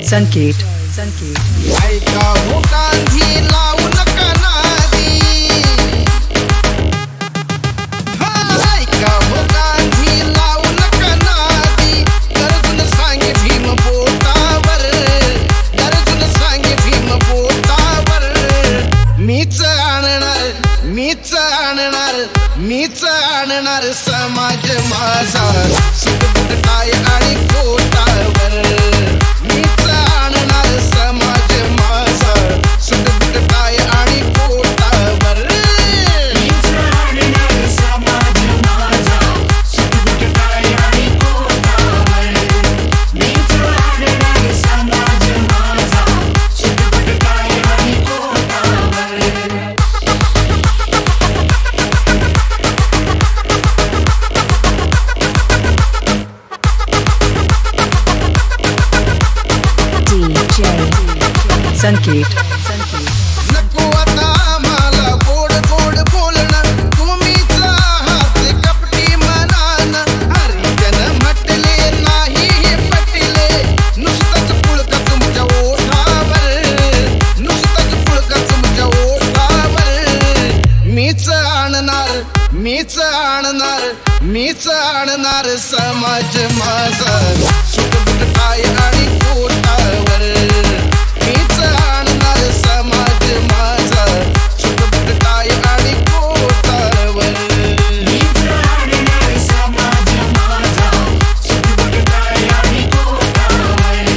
संकेत ऐका हो गांधी लावू नका नादी ऐका हो गांधी लावू नका नादी गरजून सांगे भीम बोटावर गरजून सांगे भीम बोटावर मीच आणणार समाज माझा सुटबुट काय आणि कोटावर मीच आणणार समाज माझा सुटबुट काय आणि कोटावर मीच आणणार समाज माझा सुटबुट काय आणि कोटावर मीच आणणार समाज माझा सुटबुट काय आणि कोटावर संकेत नको आता मला गोड गोड बोलणं तुम्हीच आहात कपटी मनानं हरिजन म्हटले नाही हे पटले नुसतंच पुळका तुमच्या ओठावर नुसतंच पुळका तुमच्या ओठावर मीच आणणार समाज माझा सुटबुट काय आणि कोटावर मीच आणणार समाज माझा सुटबुट काय आणि कोटावर मीच आणणार समाज माझा सुटबुट काय आणि कोटावर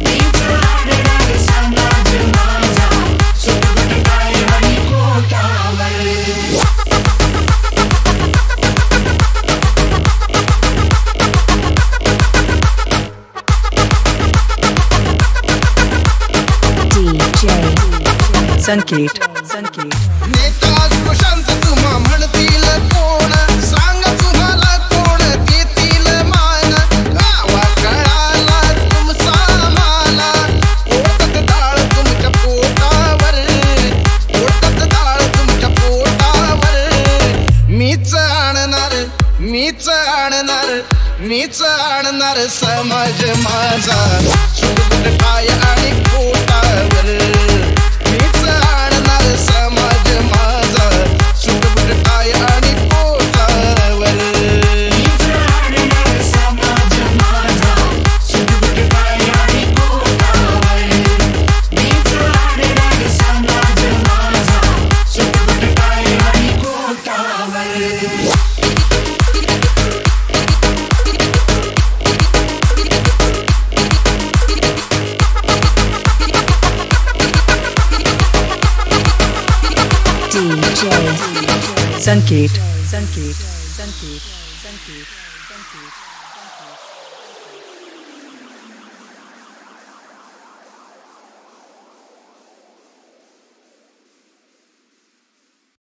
मीच आणणार समाज माझा सुटबुट काय आणि कोटावर संकेत नेता सुशांत तुम्हा म्हणतील कोण सांग तुम्हाला कोण देतील मान गावा कळाला तुमचा माला ओटत डाळ तुमच्या पोटावर ओटत डाळ तुमच्या पोटावर मीच आणणार समाज माझा सुटबुट काय आणि कोटावर मीच आणणार समाज माझा सुटबुट काय आणि कोटावर मीच आणणार समाज माझा सुटबुट काय आणि कोटावर मीच आणणार समाज माझा सुटबुट काय आणि कोटावर संकेत